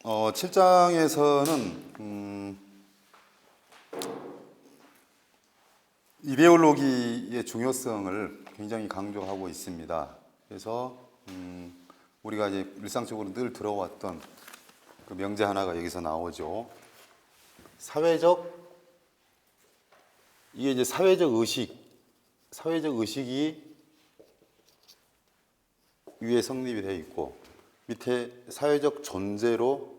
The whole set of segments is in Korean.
7장에서는 이데올로기의 중요성을 굉장히 강조하고 있습니다. 그래서 우리가 이제 일상적으로 늘 들어왔던 그 명제 하나가 여기서 나오죠. 이게 이제 사회적 의식이 위에 성립이 되어 있고 밑에 사회적 존재로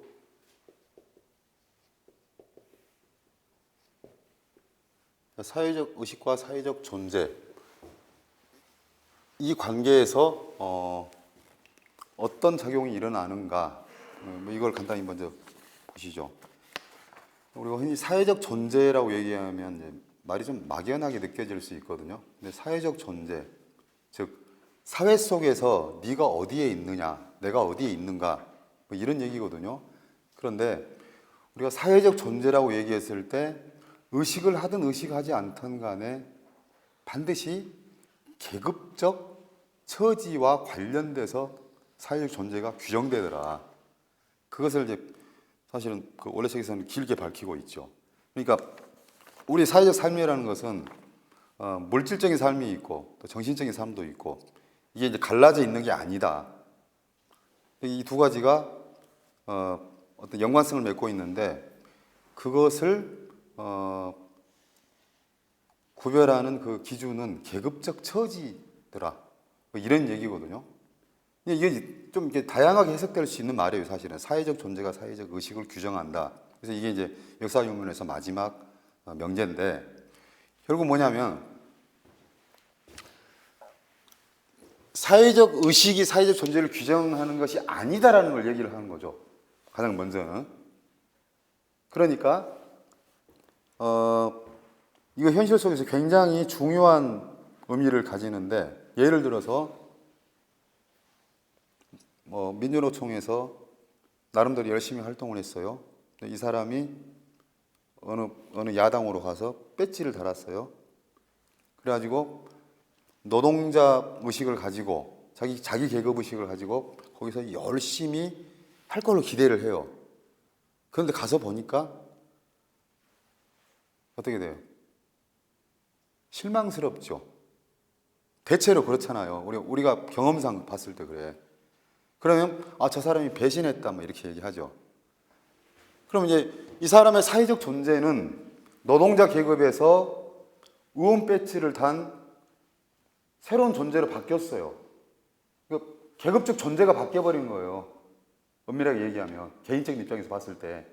사회적 의식과 사회적 존재 이 관계에서 어떤 작용이 일어나는가 뭐 이걸 간단히 먼저 보시죠. 우리가 흔히 사회적 존재라고 얘기하면 이제 말이 좀 막연하게 느껴질 수 있거든요. 근데 사회적 존재, 즉 사회 속에서 네가 어디에 있느냐, 내가 어디에 있는가 뭐 이런 얘기거든요. 그런데 우리가 사회적 존재라고 얘기했을 때 의식을 하든 의식하지 않든 간에 반드시 계급적 처지와 관련돼서 사회적 존재가 규정되더라. 그것을 이제 사실은 그 원래 책에서는 길게 밝히고 있죠. 그러니까 우리 사회적 삶이라는 것은 물질적인 삶이 있고 또 정신적인 삶도 있고 이게 이제 갈라져 있는 게 아니다. 이 두 가지가 어떤 연관성을 맺고 있는데 그것을 구별하는 그 기준은 계급적 처지더라. 뭐 이런 얘기거든요. 이게 좀 이렇게 다양하게 해석될 수 있는 말이에요, 사실은. 사회적 존재가 사회적 의식을 규정한다. 그래서 이게 이제 역사유문에서 마지막 명제인데, 결국 뭐냐면, 사회적 의식이 사회적 존재를 규정하는 것이 아니다라는 걸 얘기를 하는 거죠. 가장 먼저는. 그러니까, 이거 현실 속에서 굉장히 중요한 의미를 가지는데, 예를 들어서, 민주노총에서 나름대로 열심히 활동을 했어요. 이 사람이 어느 야당으로 가서 배지를 달았어요. 그래가지고 노동자 의식을 가지고 자기 계급 의식을 가지고 거기서 열심히 할 걸로 기대를 해요. 그런데 가서 보니까 어떻게 돼요? 실망스럽죠. 대체로 그렇잖아요. 우리가 경험상 봤을 때 그래. 그러면 저 사람이 배신했다 뭐 이렇게 얘기하죠. 그럼 이제 이 사람의 사회적 존재는 노동자 계급에서 의원 배지를 단 새로운 존재로 바뀌었어요. 계급적 존재가 바뀌어버린 거예요. 엄밀하게 얘기하면 개인적인 입장에서 봤을 때.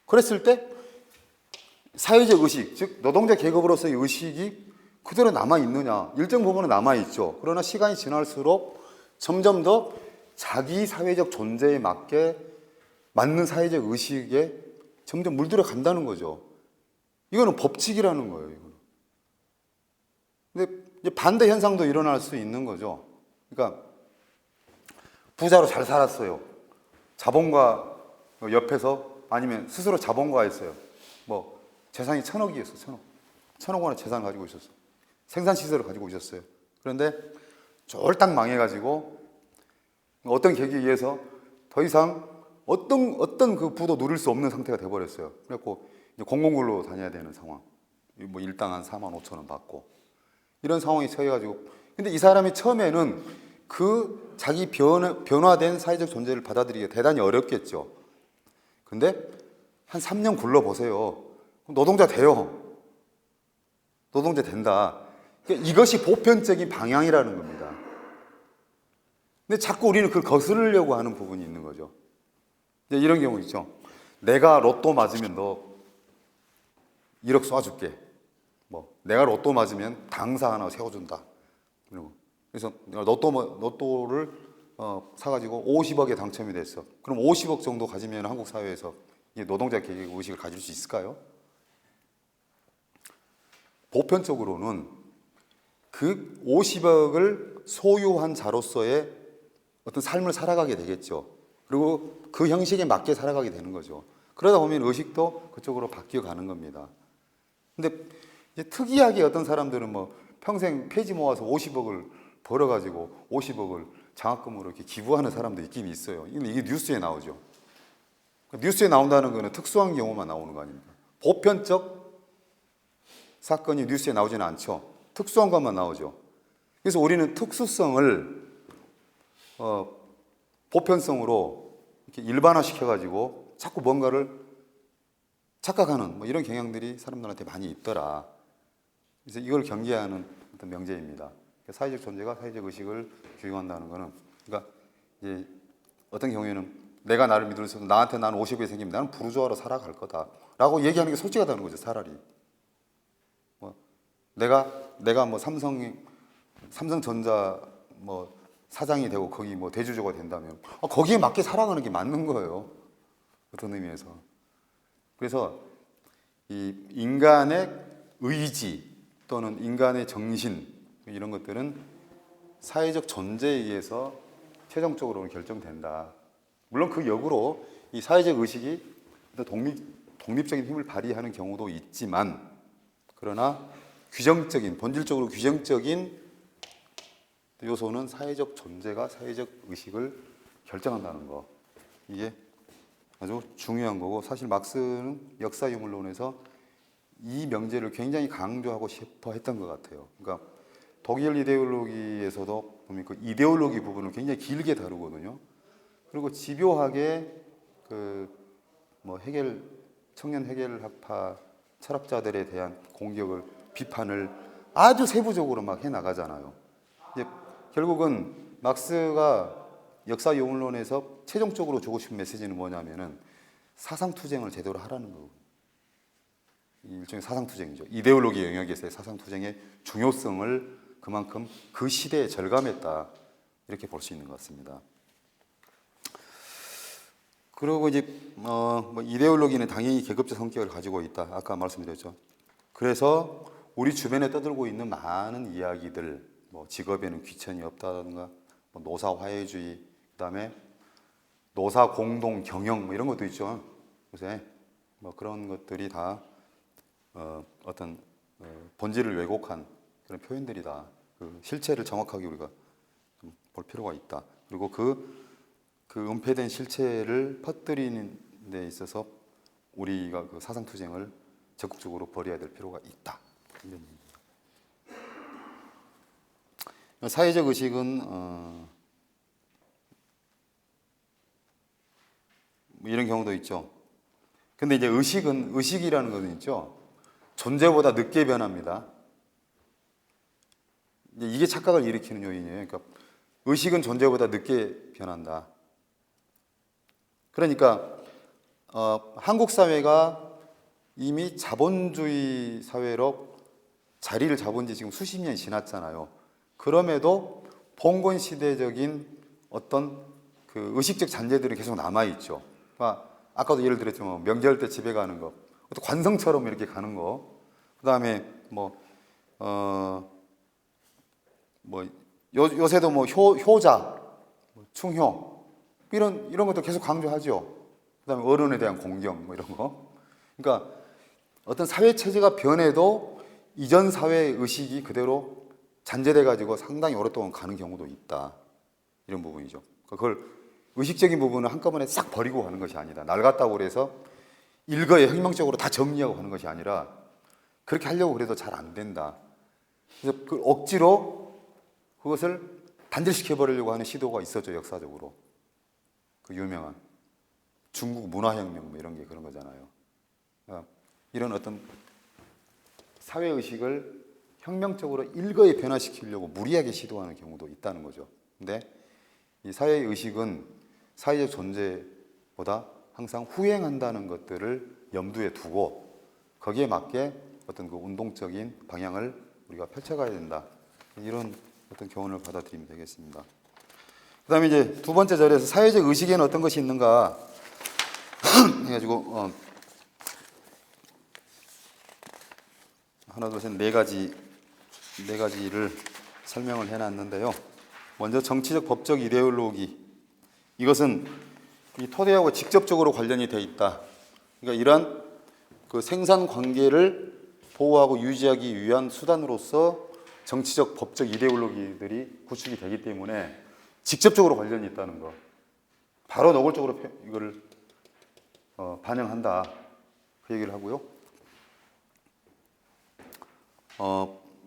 그랬을 때 사회적 의식, 즉 노동자 계급으로서의 의식이 그대로 남아있느냐. 일정 부분은 남아있죠. 그러나 시간이 지날수록 점점 더 자기 사회적 존재에 맞는 사회적 의식에 점점 물들어 간다는 거죠. 이거는 법칙이라는 거예요. 이거는. 근데 이제 반대 현상도 일어날 수 있는 거죠. 그러니까 부자로 잘 살았어요. 자본가 옆에서 아니면 스스로 자본가였어요. 뭐 재산이 1,000억이었어. 1,000억 원의 재산을 가지고 있었어. 생산시설을 가지고 있었어요. 그런데 쫄딱 망해가지고 어떤 계기에 의해서 더 이상 어떤 그 부도 누릴 수 없는 상태가 돼버렸어요. 그래갖고 이제 공공근로 다녀야 되는 상황. 뭐 일당 한 45,000원 받고 이런 상황이 처해가지고 근데 이 사람이 처음에는 그 자기 변화된 사회적 존재를 받아들이기가 대단히 어렵겠죠. 근데 한 3년 굴러보세요. 노동자 돼요. 노동자 된다. 그러니까 이것이 보편적인 방향이라는 겁니다. 근데 자꾸 우리는 그걸 거스르려고 하는 부분이 있는 거죠. 이제 이런 경우 있죠. 내가 로또 맞으면 너 1억 쏴줄게. 내가 로또 맞으면 당사 하나 세워준다. 그래서 내가 로또를 사가지고 50억에 당첨이 됐어. 그럼 50억 정도 가지면 한국 사회에서 노동자 계급 의식을 가질 수 있을까요? 보편적으로는 그 50억을 소유한 자로서의 어떤 삶을 살아가게 되겠죠. 그리고 그 형식에 맞게 살아가게 되는 거죠. 그러다 보면 의식도 그쪽으로 바뀌어 가는 겁니다. 근데 이제 특이하게 어떤 사람들은 뭐 평생 폐지 모아서 50억을 벌어가지고 50억을 장학금으로 이렇게 기부하는 사람도 있긴 있어요. 이게 뉴스에 나오죠. 뉴스에 나온다는 거는 특수한 경우만 나오는 거 아닙니까? 보편적 사건이 뉴스에 나오지는 않죠. 특수한 것만 나오죠. 그래서 우리는 특수성을 보편성으로 이렇게 일반화시켜가지고 자꾸 뭔가를 착각하는 뭐 이런 경향들이 사람들한테 많이 있더라. 그래서 이걸 경계하는 어떤 명제입니다. 사회적 존재가 사회적 의식을 규정한다는 거는, 그러니까 이제 어떤 경우에는 내가 나를 믿으면서 나한테 나는 50이 생기면 나는 부르주아로 살아갈 거다라고 얘기하는 게 솔직하다는 거죠. 차라리 뭐 내가 뭐 삼성전자 뭐 사장이 되고 거기 뭐 대주주가 된다면 거기에 맞게 살아가는 게 맞는 거예요. 어떤 의미에서. 그래서 이 인간의 의지 또는 인간의 정신 이런 것들은 사회적 존재에 의해서 최종적으로는 결정된다. 물론 그 역으로 이 사회적 의식이 독립적인 힘을 발휘하는 경우도 있지만, 그러나 본질적으로 규정적인 요소는 사회적 존재가 사회적 의식을 결정한다는 거. 이게 아주 중요한 거고, 사실 막스는 역사유물론에서 이 명제를 굉장히 강조하고 싶어 했던 것 같아요. 그러니까 독일 이데올로기에서도 보면 그 이데올로기 부분을 굉장히 길게 다루거든요. 그리고 집요하게 뭐 청년 해결학파 철학자들에 대한 공격을, 비판을 아주 세부적으로 막 해 나가잖아요. 이제 결국은 막스가 역사유물론에서 최종적으로 주고 싶은 메시지는 뭐냐면은 사상투쟁을 제대로 하라는 거고, 일종의 사상투쟁이죠. 이데올로기 영역에서의 사상투쟁의 중요성을 그만큼 그 시대에 절감했다, 이렇게 볼 수 있는 것 같습니다. 그리고 이제 뭐 이데올로기는 당연히 계급적 성격을 가지고 있다, 아까 말씀드렸죠. 그래서 우리 주변에 떠들고 있는 많은 이야기들, 뭐 직업에는 귀천이 없다든가, 뭐 노사 화해주의, 그다음에 노사 공동 경영 뭐 이런 것도 있죠. 요새 뭐 그런 것들이 다 어떤 본질을 왜곡한 그런 표현들이다. 그 실체를 정확하게 우리가 좀 볼 필요가 있다. 그리고 그 은폐된 실체를 퍼뜨리는 데 있어서 우리가 그 사상투쟁을 적극적으로 벌여야 될 필요가 있다. 이런 얘기입니다. 사회적 의식은 뭐 이런 경우도 있죠. 근데 이제 의식이라는 것은 있죠. 존재보다 늦게 변합니다. 이게 착각을 일으키는 요인이에요. 그러니까 의식은 존재보다 늦게 변한다. 그러니까 한국 사회가 이미 자본주의 사회로 자리를 잡은 지 지금 수십 년이 지났잖아요. 그럼에도 봉건 시대적인 어떤 그 의식적 잔재들이 계속 남아 있죠. 그러니까 아까도 예를 들었지만 명절 때 집에 가는 거, 관성처럼 이렇게 가는 거, 그다음에 요새도 뭐 효자, 충효 이런 것도 계속 강조하죠. 그다음에 어른에 대한 공경 뭐 이런 거. 그러니까 어떤 사회 체제가 변해도 이전 사회의 의식이 그대로 잔재돼 가지고 상당히 오랫동안 가는 경우도 있다. 이런 부분이죠. 그걸 의식적인 부분을 한꺼번에 싹 버리고 가는 것이 아니다. 낡았다고 그래서 일거에 혁명적으로 다 정리하고 가는 것이 아니라 그렇게 하려고 그래도 잘 안 된다. 그래서 그 억지로 그것을 단절시켜 버리려고 하는 시도가 있었죠, 역사적으로. 그 유명한 중국 문화혁명 뭐 이런 게 그런 거잖아요. 그러니까 이런 어떤 사회의식을 혁명적으로 일거에 변화시키려고 무리하게 시도하는 경우도 있다는 거죠. 근데 이 사회의식은 사회적 존재보다 항상 후행한다는 것들을 염두에 두고 거기에 맞게 어떤 그 운동적인 방향을 우리가 펼쳐가야 된다. 이런 어떤 교훈을 받아들이면 되겠습니다. 그 다음에 이제 두 번째 절에서 사회적 의식에는 어떤 것이 있는가 해가지고 하나, 둘, 셋, 네 가지를 설명을 해놨는데요. 먼저 정치적 법적 이데올로기, 이것은 이 토대하고 직접적으로 관련이 돼 있다. 그러니까 이러한 그 생산 관계를 보호하고 유지하기 위한 수단으로서 정치적 법적 이데올로기들이 구축이 되기 때문에 직접적으로 관련이 있다는 거. 바로 노골적으로 이거를 반영한다. 그 얘기를 하고요.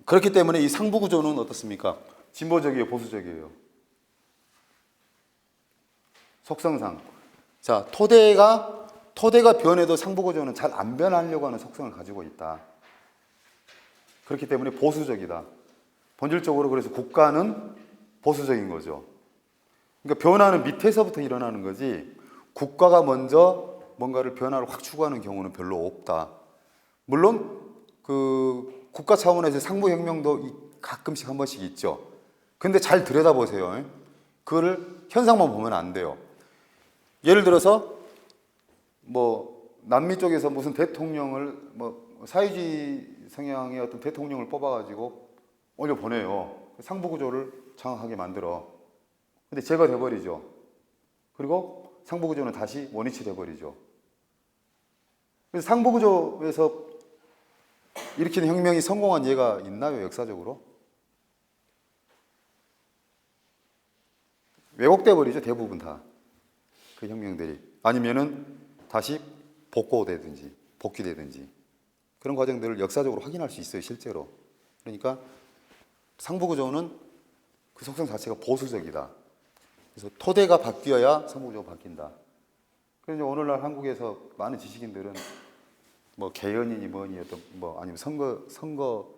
그렇기 때문에 이 상부 구조는 어떻습니까? 진보적이에요, 보수적이에요? 속성상. 자, 토대가 변해도 상부 구조는 잘 안 변하려고 하는 속성을 가지고 있다. 그렇기 때문에 보수적이다. 본질적으로 그래서 국가는 보수적인 거죠. 그러니까 변화는 밑에서부터 일어나는 거지 국가가 먼저 뭔가를 변화를 확 추구하는 경우는 별로 없다. 물론 그 국가 차원에서 상부혁명도 가끔씩 한 번씩 있죠. 근데 잘 들여다보세요. 그거를 현상만 보면 안 돼요. 예를 들어서 뭐 남미 쪽에서 무슨 대통령을 뭐 사회주의 성향의 어떤 대통령을 뽑아가지고 올려 보내요. 상부 구조를 장악하게 만들어. 근데 제거돼 버리죠. 그리고 상부 구조는 다시 원위치 돼 버리죠. 그래서 상부 구조에서 일으키는 혁명이 성공한 예가 있나요, 역사적으로? 왜곡돼 버리죠, 대부분 다. 그 혁명들이. 아니면은 다시 복고되든지 복귀되든지 그런 과정들을 역사적으로 확인할 수 있어요, 실제로. 그러니까 상부 구조는 그 속성 자체가 보수적이다. 그래서 토대가 바뀌어야 상부 구조가 바뀐다. 그래서 오늘날 한국에서 많은 지식인들은 뭐 개헌이니 뭐니 어떤 뭐 아니면 선거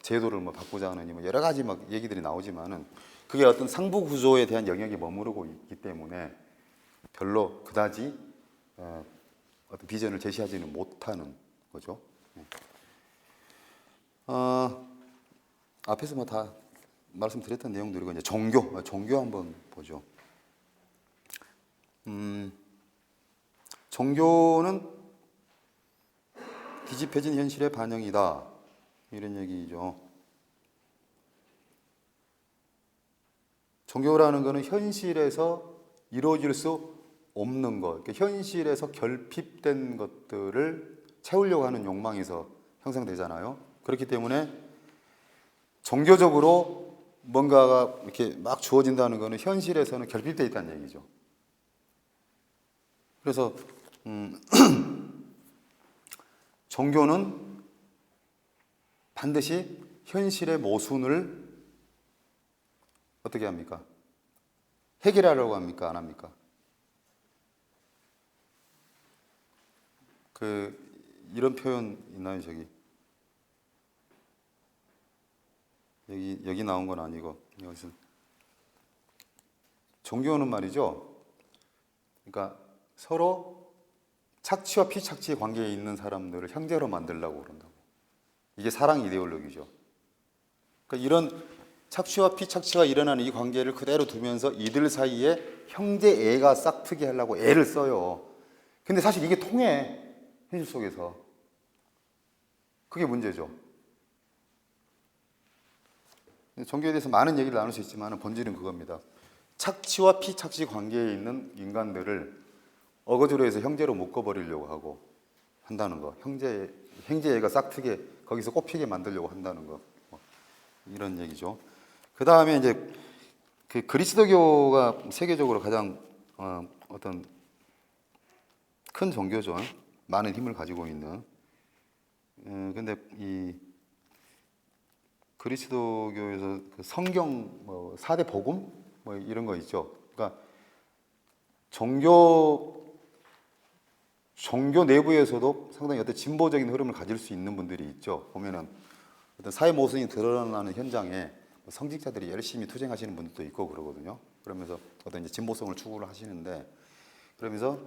제도를 뭐 바꾸자느니 뭐 여러 가지 막 얘기들이 나오지만은 그게 어떤 상부 구조에 대한 영역이 머무르고 있기 때문에 별로 그다지 어떤 비전을 제시하지는 못하는 거죠. 앞에서 뭐 다 말씀드렸던 내용들이고 이제 종교 한번 보죠. 종교는 뒤집혀진 현실의 반영이다. 이런 얘기죠. 종교라는 것은 현실에서 이루어질 수 없는 것, 그러니까 현실에서 결핍된 것들을 채우려고 하는 욕망에서 형성되잖아요. 그렇기 때문에 종교적으로 뭔가가 이렇게 막 주어진다는 것은 현실에서는 결핍되어 있다는 얘기죠. 그래서 종교는 반드시 현실의 모순을 어떻게 합니까? 해결하려고 합니까? 안 합니까? 이런 표현 있나요, 저기? 여기 나온 건 아니고, 여기서. 종교는 말이죠. 그러니까 서로 착취와 피착취의 관계에 있는 사람들을 형제로 만들려고 그런다고. 이게 사랑 이데올로기죠. 그러니까 이런 착취와 피착취가 일어나는 이 관계를 그대로 두면서 이들 사이에 형제애가 싹트게 하려고 애를 써요. 근데 사실 이게 통해. 현실 속에서. 그게 문제죠. 종교에 대해서 많은 얘기를 나눌 수 있지만 본질은 그겁니다. 착취와 피착취 관계에 있는 인간들을 어거지로 해서 형제로 묶어버리려고 하고 한다는 거. 형제애가 싹트게 거기서 꼽히게 만들려고 한다는 거. 이런 얘기죠. 그 다음에 이제 그 그리스도교가 세계적으로 가장 어떤 큰 종교죠. 많은 힘을 가지고 있는. 근데 이 그리스도교에서 그 성경 뭐 4대 복음 뭐 이런 거 있죠. 그러니까 종교 내부에서도 상당히 어떤 진보적인 흐름을 가질 수 있는 분들이 있죠. 보면은 어떤 사회 모순이 드러나는 현장에 성직자들이 열심히 투쟁하시는 분들도 있고 그러거든요. 그러면서 어떤 이제 진보성을 추구를 하시는데 그러면서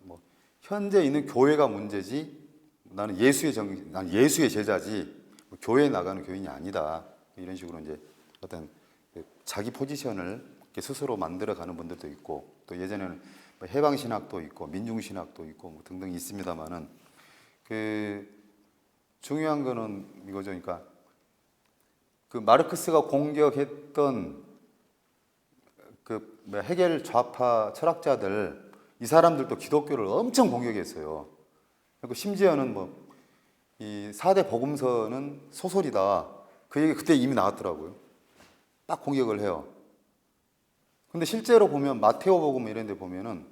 뭐 현재 있는 교회가 문제지 나는 예수의 제자지 교회에 나가는 교인이 아니다. 이런 식으로 이제 어떤 자기 포지션을 스스로 만들어가는 분들도 있고 또 예전에는 해방신학도 있고 민중신학도 있고 뭐 등등 있습니다만은 그 중요한 거는 이거죠. 그러니까 그 마르크스가 공격했던 그 해겔 좌파 철학자들 이 사람들도 기독교를 엄청 공격했어요. 그리고 심지어는 뭐 이 4대 복음서는 소설이다. 그 얘기 그때 이미 나왔더라고요. 딱 공격을 해요. 근데 실제로 보면 마테오 복음 이런 데 보면은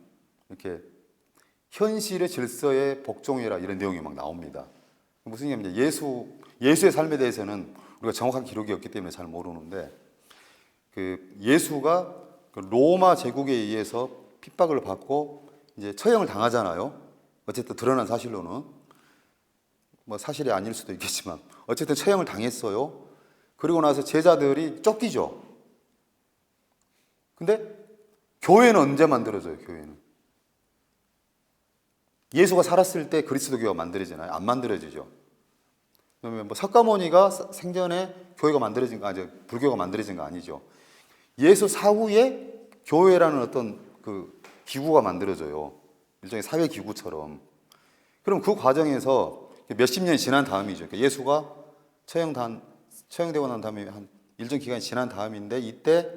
이렇게 현실의 질서에 복종해라 이런 내용이 막 나옵니다. 무슨 얘기냐면 예수의 삶에 대해서는 우리가 정확한 기록이 없기 때문에 잘 모르는데 그 예수가 그 로마 제국에 의해서 핍박을 받고 이제 처형을 당하잖아요. 어쨌든 드러난 사실로는 뭐 사실이 아닐 수도 있겠지만 어쨌든 처형을 당했어요. 그리고 나서 제자들이 쫓기죠. 근데 교회는 언제 만들어져요? 교회는 예수가 살았을 때 그리스도교가 만들어지나요? 안 만들어지죠. 그러면 뭐 석가모니가 생전에 교회가 만들어진 거 아니죠? 불교가 만들어진 거 아니죠. 예수 사후에 교회라는 어떤 그 기구가 만들어져요. 일종의 사회 기구처럼. 그럼 그 과정에서 몇십 년이 지난 다음이죠. 그러니까 예수가 처형되고 난 다음에 한 일정 기간이 지난 다음인데 이때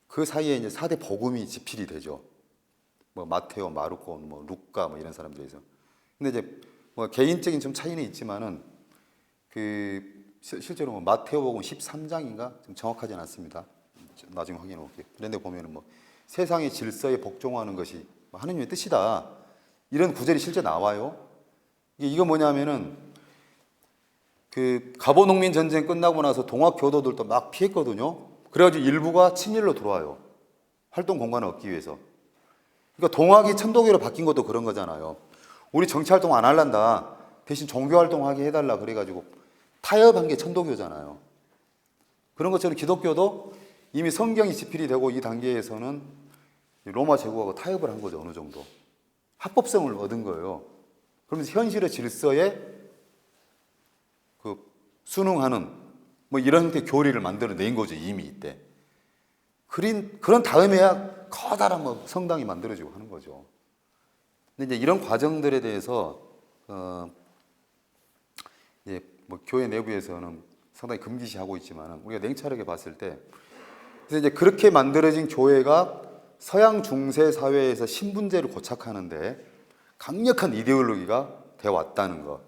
그 사이에 이제 4대 복음이 집필이 되죠. 뭐 마테오, 마르코, 뭐 루카 뭐 이런 사람들에서. 근데 이제 뭐 개인적인 좀 차이는 있지만은 그 실제로 뭐 마테오 복음 13장인가 좀 정확하지는 않습니다. 나중에 확인해 볼게요. 그런데 보면은 뭐 세상의 질서에 복종하는 것이 하느님의 뜻이다. 이런 구절이 실제 나와요. 이거 뭐냐면은 그 가보농민 전쟁 끝나고 나서 동학 교도들도 막 피했거든요. 그래가지고 일부가 친일로 들어와요. 활동 공간을 얻기 위해서. 그러니까 동학이 천도교로 바뀐 것도 그런 거잖아요. 우리 정치 활동 안 할란다. 대신 종교 활동하게 해달라 그래가지고 타협한 게 천도교잖아요. 그런 것처럼 기독교도 이미 성경이 집필이 되고 이 단계에서는 로마 제국하고 타협을 한 거죠. 어느 정도. 합법성을 얻은 거예요. 그러면서 현실의 질서에 그 순응하는 뭐 이런 형태의 교리를 만들어낸 거죠. 이미 이때. 그런 다음에야 커다란 뭐 성당이 만들어지고 하는 거죠. 근데 이제 이런 과정들에 대해서 이제 뭐 교회 내부에서는 상당히 금기시하고 있지만은 우리가 냉철하게 봤을 때 그래서 이제 그렇게 만들어진 교회가 서양 중세 사회에서 신분제를 고착하는데 강력한 이데올로기가 되어 왔다는 것.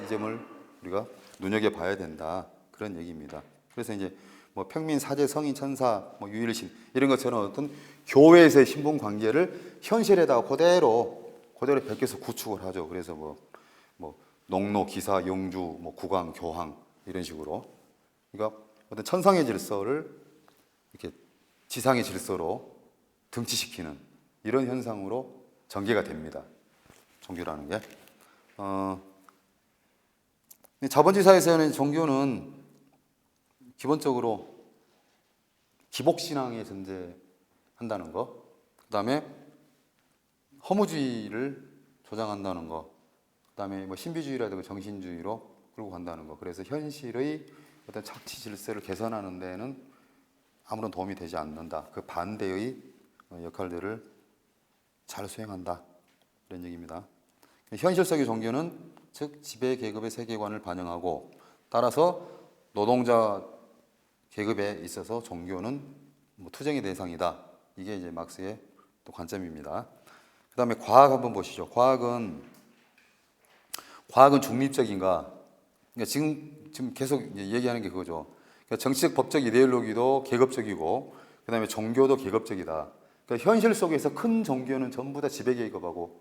이 점을 우리가 눈여겨봐야 된다. 그런 얘기입니다. 그래서 이제 뭐 평민, 사제, 성인, 천사, 뭐 유일신 이런 것처럼 어떤 교회에서의 신분 관계를 현실에다가 그대로 베껴서 구축을 하죠. 그래서 뭐 농노, 기사, 영주, 뭐 국왕, 교황 이런 식으로. 그러니까 어떤 천상의 질서를 이렇게 지상의 질서로 등치시키는 이런 현상으로 전개가 됩니다. 종교라는 게. 자본주의 사회에서는 종교는 기본적으로 기복신앙에 존재한다는 거, 그 다음에 허무주의를 조장한다는 거, 그 다음에 뭐 신비주의라든가 정신주의로 끌고 간다는 거. 그래서 현실의 어떤 착취 질서를 개선하는 데는 아무런 도움이 되지 않는다. 그 반대의 역할들을 잘 수행한다. 이런 얘기입니다. 현실적인 종교는 즉 지배 계급의 세계관을 반영하고 따라서 노동자 계급에 있어서 종교는 뭐 투쟁의 대상이다. 이게 이제 막스의 또 관점입니다. 그 다음에 과학 한번 보시죠. 과학은 중립적인가? 그러니까 지금 계속 얘기하는 게 그거죠. 그러니까 정치적, 법적 이데올로기도 계급적이고, 그 다음에 종교도 계급적이다. 그러니까 현실 속에서 큰 종교는 전부 다 지배 계급하고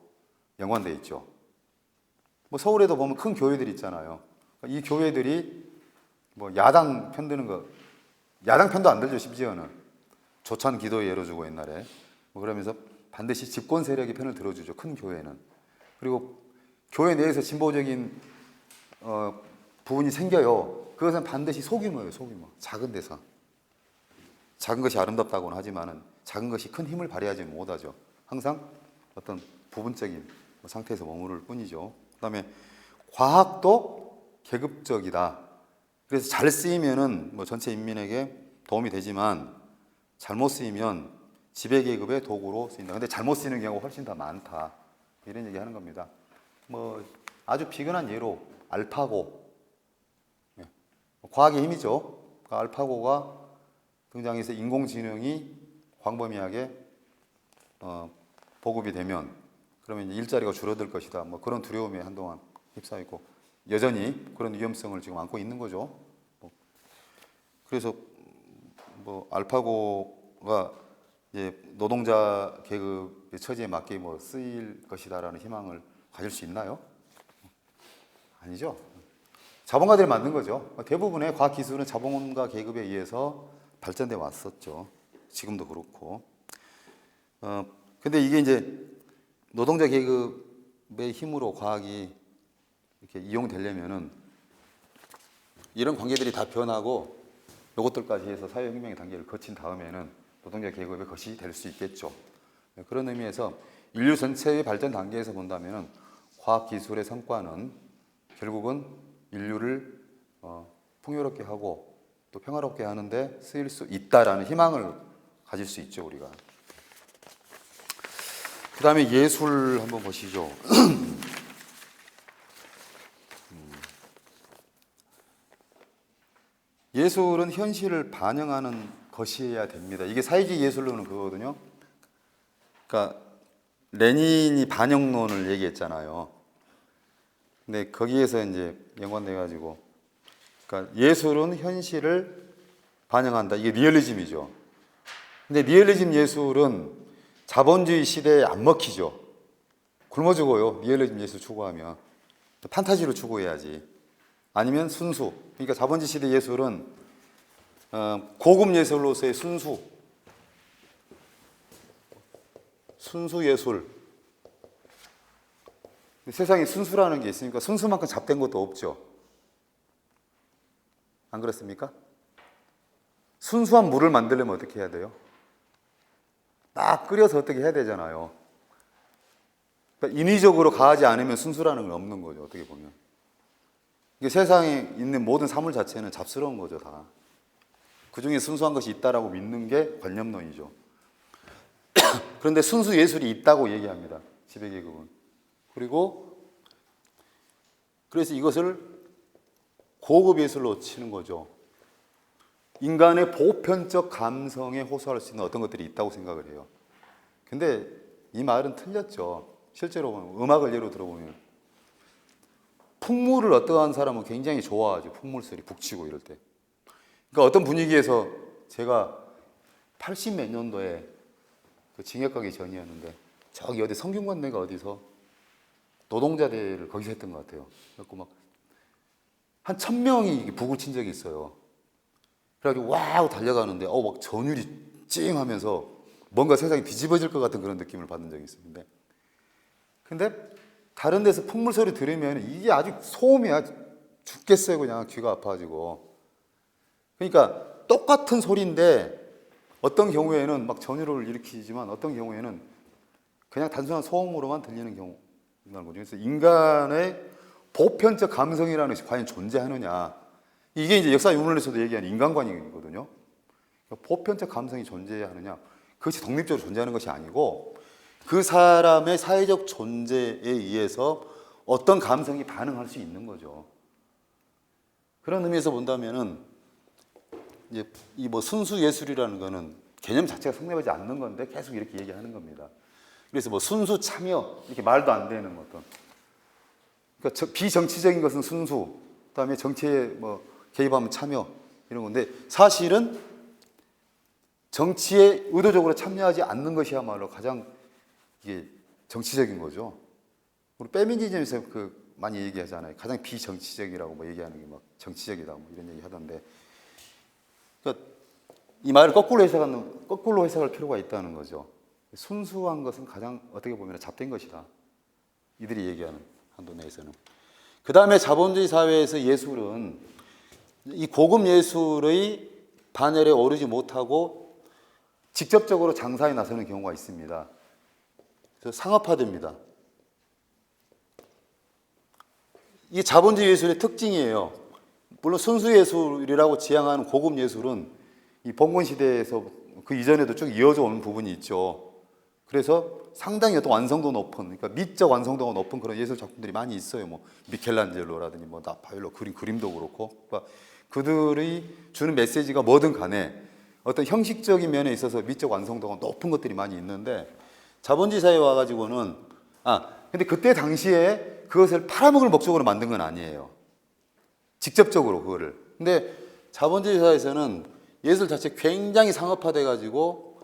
연관되어 있죠. 뭐 서울에도 보면 큰 교회들이 있잖아요. 이 교회들이 뭐 야당 편드는 거, 야당 편도 안 들죠, 심지어는. 조찬 기도에 열어주고 옛날에. 뭐 그러면서 반드시 집권 세력의 편을 들어주죠, 큰 교회는. 그리고 교회 내에서 진보적인 부분이 생겨요. 그것은 반드시 소규모예요, 소규모. 작은 데서. 작은 것이 아름답다고는 하지만은 작은 것이 큰 힘을 발휘하지 못하죠. 항상 어떤 부분적인 상태에서 머무를 뿐이죠. 그 다음에 과학도 계급적이다. 그래서 잘 쓰이면은 뭐 전체 인민에게 도움이 되지만 잘못 쓰이면 지배계급의 도구로 쓰인다. 근데 잘못 쓰이는 경우가 훨씬 더 많다. 이런 얘기 하는 겁니다. 뭐 아주 비근한 예로 알파고. 과학의 힘이죠. 그러니까 알파고가 등장해서 인공지능이 광범위하게 보급이 되면 그러면 이제 일자리가 줄어들 것이다. 뭐 그런 두려움에 한동안 휩싸이고 여전히 그런 위험성을 지금 안고 있는 거죠. 그래서 뭐 알파고가 이제 노동자 계급 처지에 맞게 뭐 쓰일 것이다라는 희망을 가질 수 있나요? 아니죠. 자본가들이 만든 거죠. 대부분의 과학기술은 자본가 계급에 의해서 발전돼 왔었죠. 지금도 그렇고. 근데 이게 이제 노동자 계급의 힘으로 과학이 이렇게 이용되려면은 이런 관계들이 다 변하고 이것들까지 해서 사회혁명의 단계를 거친 다음에는 노동자 계급의 것이 될 수 있겠죠. 그런 의미에서 인류 전체의 발전 단계에서 본다면은 과학기술의 성과는 결국은 인류를 풍요롭게 하고 또 평화롭게 하는데 쓰일 수 있다라는 희망을 가질 수 있죠, 우리가. 그 다음에 예술 한번 보시죠. 예술은 현실을 반영하는 것이어야 됩니다. 이게 사회주의 예술론은 그거거든요. 그러니까 레닌이 반영론을 얘기했잖아요. 근데 거기에서 이제 연관돼 가지고, 그러니까 예술은 현실을 반영한다. 이게 리얼리즘이죠. 근데 리얼리즘 예술은 자본주의 시대에 안 먹히죠. 굶어 죽어요. 리얼리즘 예술 추구하면 판타지로 추구해야지. 아니면 순수. 그러니까 자본주의 시대 예술은 고급 예술로서의 순수 예술. 세상에 순수라는 게 있으니까 순수만큼 잡된 것도 없죠. 안 그렇습니까? 순수한 물을 만들려면 어떻게 해야 돼요? 딱 끓여서 어떻게 해야 되잖아요. 그러니까 인위적으로 가하지 않으면 순수라는 건 없는 거죠. 어떻게 보면. 이게 세상에 있는 모든 사물 자체는 잡스러운 거죠, 다. 그 중에 순수한 것이 있다라고 믿는 게 관념론이죠. 그런데 순수 예술이 있다고 얘기합니다, 지배계급은. 그리고 그래서 이것을 고급 예술로 치는 거죠. 인간의 보편적 감성에 호소할 수 있는 어떤 것들이 있다고 생각을 해요. 근데 이 말은 틀렸죠. 실제로 보면, 음악을 예로 들어보면 풍물을 어떠한 사람은 굉장히 좋아하죠. 풍물 소리 북치고 이럴 때. 그러니까 어떤 분위기에서 제가 80 몇 년도에 그 징역 가기 전이었는데 저기 어디 성균관내가 어디서 노동자대회를 거기서 했던 것 같아요. 그래갖고 막 한 1000명이 북을 친 적이 있어요. 그래가지고 와우 달려가는데 막 전율이 찡 하면서 뭔가 세상이 뒤집어질 것 같은 그런 느낌을 받은 적이 있었는데, 근데 다른 데서 풍물 소리 들으면 이게 아주 소음이야. 죽겠어요. 그냥 귀가 아파가지고. 그러니까 똑같은 소리인데 어떤 경우에는 막 전율을 일으키지만 어떤 경우에는 그냥 단순한 소음으로만 들리는 경우가 있는 거죠. 그래서 인간의 보편적 감성이라는 것이 과연 존재하느냐, 이게 이제 역사 유물론에서도 얘기하는 인간관이거든요. 그러니까 보편적 감성이 존재하느냐, 그것이 독립적으로 존재하는 것이 아니고 그 사람의 사회적 존재에 의해서 어떤 감성이 반응할 수 있는 거죠. 그런 의미에서 본다면은 이제 이 뭐 순수 예술이라는 거는 개념 자체가 성립하지 않는 건데 계속 이렇게 얘기하는 겁니다. 그래서 뭐 순수 참여 이렇게 말도 안 되는 어떤, 그러니까 비정치적인 것은 순수, 그다음에 정치에 뭐 개입하면 참여 이런 건데 사실은 정치에 의도적으로 참여하지 않는 것이야말로 가장 이게 정치적인 거죠. 우리 페미니즘에서 그 많이 얘기하잖아요. 가장 비정치적이라고 뭐 얘기하는 게 막 정치적이다 뭐 이런 얘기 하던데, 그러니까 이 말을 거꾸로 해석할 필요가 있다는 거죠. 순수한 것은 가장 어떻게 보면 잡된 것이다. 이들이 얘기하는 한도 내에서는. 그 다음에 자본주의 사회에서 예술은 이 고급 예술의 반열에 오르지 못하고 직접적으로 장사에 나서는 경우가 있습니다. 그래서 상업화됩니다. 이게 자본주의 예술의 특징이에요. 물론 순수 예술이라고 지향하는 고급 예술은 이 봉건 시대에서 그 이전에도 쭉 이어져 오는 부분이 있죠. 그래서 상당히 어떤 완성도 높은, 그러니까 미적 완성도가 높은 그런 예술 작품들이 많이 있어요. 뭐 미켈란젤로라든지 뭐 라파엘로 그림도 그렇고, 그러니까 그들이 주는 메시지가 뭐든 간에 어떤 형식적인 면에 있어서 미적 완성도가 높은 것들이 많이 있는데, 자본주의 사회에 와가지고는 근데 그때 당시에 그것을 팔아먹을 목적으로 만든 건 아니에요. 직접적으로 그거를. 근데 자본주의 사회에서는 예술 자체 굉장히 상업화돼 가지고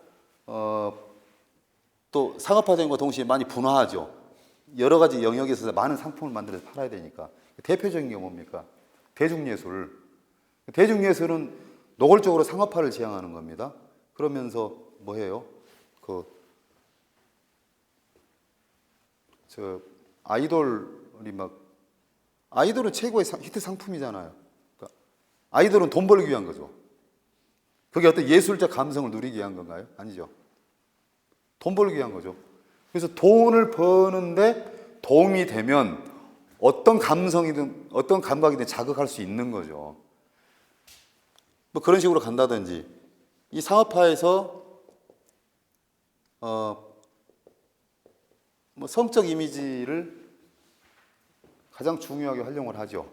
또 상업화된과 동시에 많이 분화하죠. 여러 가지 영역에서 많은 상품을 만들어서 팔아야 되니까. 대표적인 게 뭡니까? 대중예술. 대중예술은 노골적으로 상업화를 지향하는 겁니다. 그러면서 뭐 해요? 아이돌이 아이돌은 최고의 히트 상품이잖아요. 그러니까 아이돌은 돈 벌기 위한 거죠. 그게 어떤 예술적 감성을 누리기 위한 건가요? 아니죠. 돈 벌기 위한 거죠. 그래서 돈을 버는데 도움이 되면 어떤 감성이든 어떤 감각이든 자극할 수 있는 거죠. 뭐 그런 식으로 간다든지 이 상업화에서 뭐 성적 이미지를 가장 중요하게 활용을 하죠.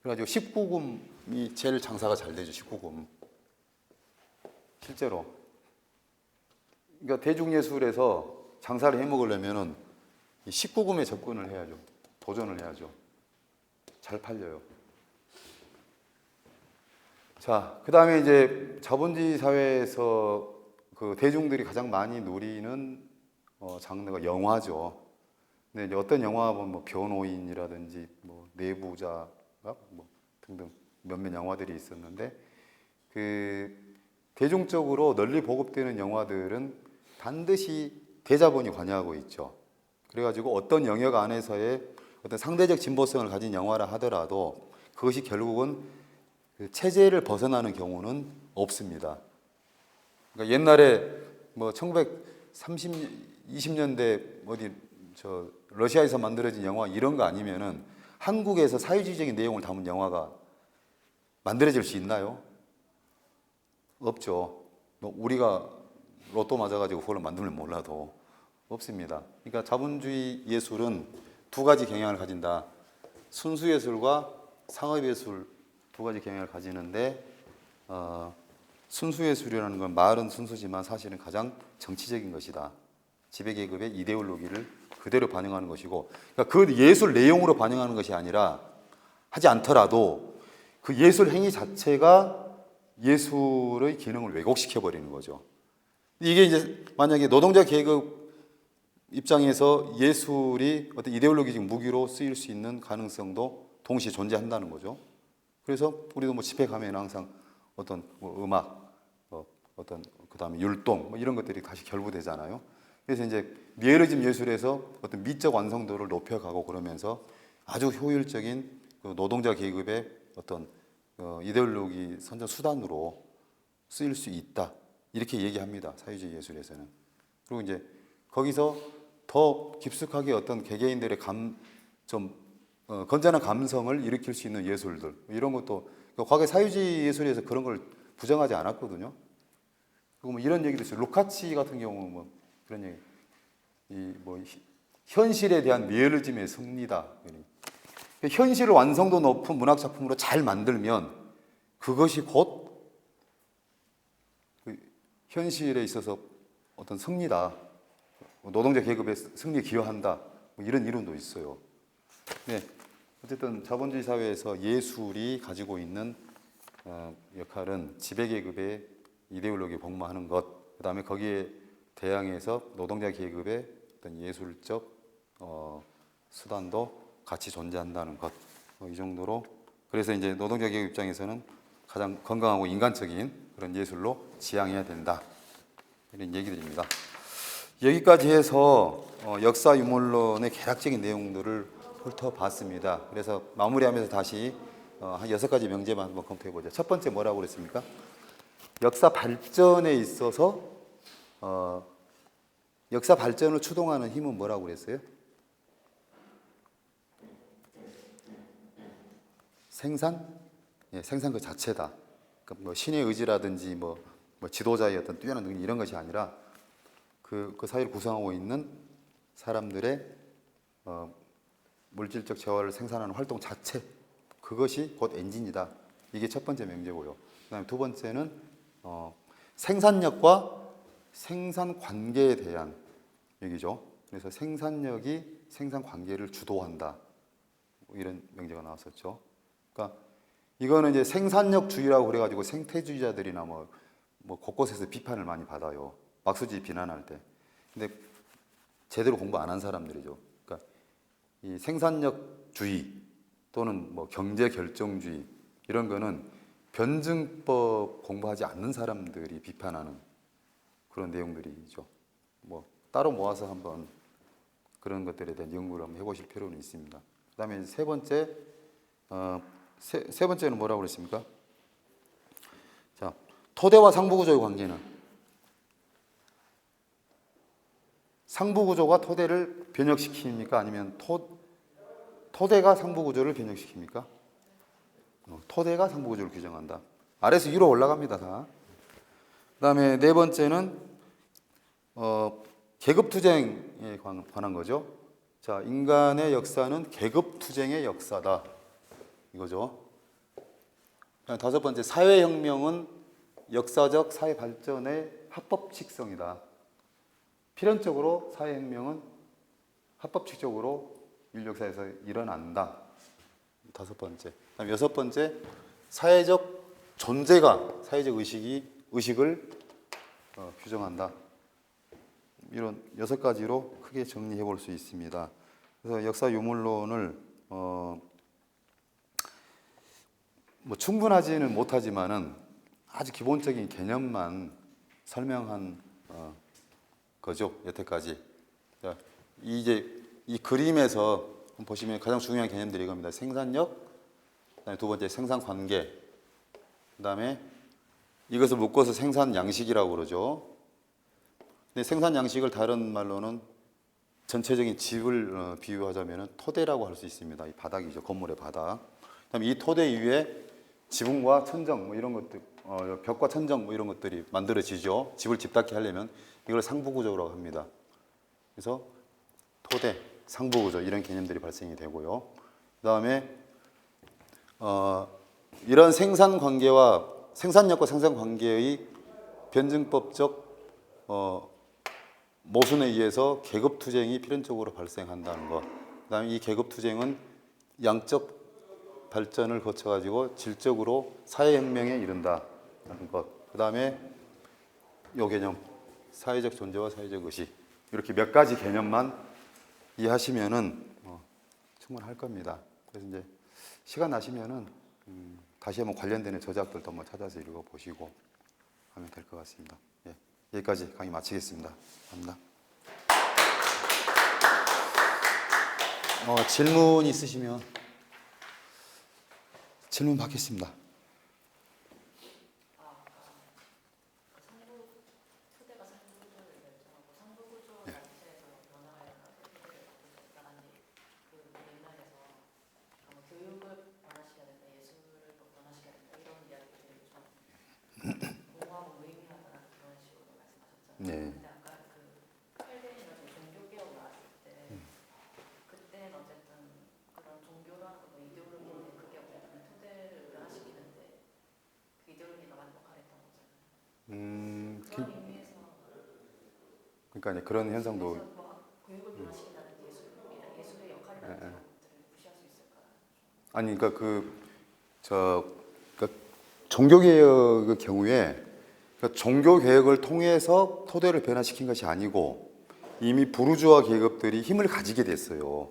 그래가지고 19금이 제일 장사가 잘 되죠. 19금. 실제로. 그러니까 대중예술에서 장사를 해먹으려면은 19금에 접근을 해야죠. 도전을 해야죠. 잘 팔려요. 자, 그 다음에 이제 자본주의 사회에서 그 대중들이 가장 많이 누리는 장르가 영화죠. 근데 이제 어떤 영화 보면 뭐 변호인이라든지 뭐 내부자가 뭐 등등 몇몇 영화들이 있었는데 그 대중적으로 널리 보급되는 영화들은 반드시 대자본이 관여하고 있죠. 그래가지고 어떤 영역 안에서의 어떤 상대적 진보성을 가진 영화라 하더라도 그것이 결국은 그 체제를 벗어나는 경우는 없습니다. 그러니까 옛날에 뭐 20년대 어디 러시아에서 만들어진 영화 이런 거 아니면은 한국에서 사회주의적인 내용을 담은 영화가 만들어질 수 있나요? 없죠. 뭐 우리가 로또 맞아가지고 그걸 만들면 몰라도 없습니다. 그러니까 자본주의 예술은 두 가지 경향을 가진다. 순수 예술과 상업 예술 두 가지 경향을 가지는데 순수 예술이라는 건 말은 순수지만 사실은 가장 정치적인 것이다. 지배계급의 이데올로기를 그대로 반영하는 것이고, 그러니까 그 예술 내용으로 반영하는 것이 아니라 하지 않더라도 그 예술 행위 자체가 예술의 기능을 왜곡시켜 버리는 거죠. 이게 이제 만약에 노동자 계급 입장에서 예술이 어떤 이데올로기적 무기로 쓰일 수 있는 가능성도 동시에 존재한다는 거죠. 그래서 우리도 뭐 집회 가면 항상 어떤 뭐 음악, 어떤 그다음에 율동 뭐 이런 것들이 다시 결부되잖아요. 그래서 이제 리얼리즘 예술에서 어떤 미적 완성도를 높여가고 그러면서 아주 효율적인 그 노동자 계급의 어떤 이데올로기 선전 수단으로 쓰일 수 있다. 이렇게 얘기합니다. 사회주의 예술에서는. 그리고 이제 거기서 더 깊숙하게 어떤 개개인들의 건전한 감성을 일으킬 수 있는 예술들 이런 것도 과거 사회주의 예술에서 그런 걸 부정하지 않았거든요. 그리고 뭐 이런 얘기도 있어요. 루카치 같은 경우 뭐 그런 얘기, 현실에 대한 리얼리즘의 승리다. 현실을 완성도 높은 문학 작품으로 잘 만들면 그것이 곧 현실에 있어서 어떤 승리다. 노동자 계급의 승리에 기여한다. 뭐 이런 이론도 있어요. 네. 어쨌든 자본주의 사회에서 예술이 가지고 있는 역할은 지배계급의 이데올로기에 복무하는 것, 그 다음에 거기에 대항해서 노동자 계급의 어떤 예술적 수단도 같이 존재한다는 것, 이 정도로. 그래서 이제 노동자 계급 입장에서는 가장 건강하고 인간적인 그런 예술로 지향해야 된다. 이런 얘기들입니다. 여기까지 해서 역사 유물론의 개략적인 내용들을 훑어봤습니다. 그래서 마무리하면서 다시 한 6가지 명제만 한번 검토해보죠. 첫 번째 뭐라고 그랬습니까? 역사 발전에 있어서 역사 발전을 추동하는 힘은 뭐라고 그랬어요? 생산? 예, 생산 그 자체다. 그러니까 뭐 신의 의지라든지 뭐 지도자의 어떤 뛰어난 능력 이런 것이 아니라 그 사회를 구성하고 있는 사람들의 물질적 재화를 생산하는 활동 자체, 그것이 곧 엔진이다. 이게 첫 번째 명제고요. 그다음에 두 번째는 생산력과 생산 관계에 대한 얘기죠. 그래서 생산력이 생산 관계를 주도한다. 이런 명제가 나왔었죠. 그러니까 이거는 이제 생산력주의라고 그래가지고 생태주의자들이나 뭐 곳곳에서 비판을 많이 받아요. 막수주의 비난할 때. 근데 제대로 공부 안 한 사람들이죠. 그러니까 이 생산력주의 또는 뭐 경제 결정주의 이런 거는 변증법 공부하지 않는 사람들이 비판하는 그런 내용들이죠. 뭐 따로 모아서 한번 그런 것들에 대한 연구를 한번 해보실 필요는 있습니다. 그다음에 세 번째, 세 번째는 뭐라고 그랬습니까? 자, 토대와 상부구조의 관계는 상부구조가 토대를 변혁시킵니까? 아니면 토대가 상부구조를 변혁시킵니까? 토대가 상부구조를 규정한다. 아래에서 위로 올라갑니다, 다. 그다음에 네 번째는 계급투쟁에 관한 거죠. 자, 인간의 역사는 계급투쟁의 역사다. 이거죠. 다섯 번째, 사회혁명은 역사적 사회 발전의 합법칙성이다. 필연적으로 사회혁명은 합법칙적으로 인류 역사에서 일어난다. 다섯 번째. 그다음 여섯 번째, 사회적 존재가 사회적 의식을 규정한다. 이런 여섯 가지로 크게 정리해 볼 수 있습니다. 그래서 역사 유물론을 뭐 충분하지는 못하지만은 아주 기본적인 개념만 설명한 거죠. 여태까지. 자, 이 그림에서 보시면 가장 중요한 개념들이 이겁니다. 생산력, 그다음에 두 번째 생산 관계, 그다음에 이것을 묶어서 생산 양식이라고 그러죠. 근데 생산 양식을 다른 말로는 전체적인 집을 비유하자면 토대라고 할 수 있습니다. 이 바닥이죠. 건물의 바닥. 그다음에 이 토대 위에 지붕과 천정 뭐 이런 것들, 벽과 천정 뭐 이런 것들이 만들어지죠. 집을 집답게 하려면 이걸 상부구조라고 합니다. 그래서 토대, 상부구조 이런 개념들이 발생이 되고요. 그다음에 이런 생산 관계와 생산력과 생산 관계의 변증법적 모순에 의해서 계급 투쟁이 필연적으로 발생한다는 것. 그다음에 이 계급 투쟁은 양적 발전을 거쳐 가지고 질적으로 사회혁명에 이른다는 것. 그다음에 요 개념 사회적 존재와 사회적 의식 이렇게 몇 가지 개념만 이해하시면은 충분할 겁니다. 그래서 이제 시간 나시면은 다시 한번 관련된 저작들도 한번 찾아서 읽어 보시고 하면 될 것 같습니다. 예, 여기까지 강의 마치겠습니다. 감사합니다. 질문 있으시면 질문 받겠습니다. 네. 그러니까 이제 그런 현상도 아니 그러니까 그러니까 종교개혁의 경우에 그러니까 종교개혁을 통해서 토대를 변화시킨 것이 아니고 이미 부르주아 계급들이 힘을 가지게 됐어요.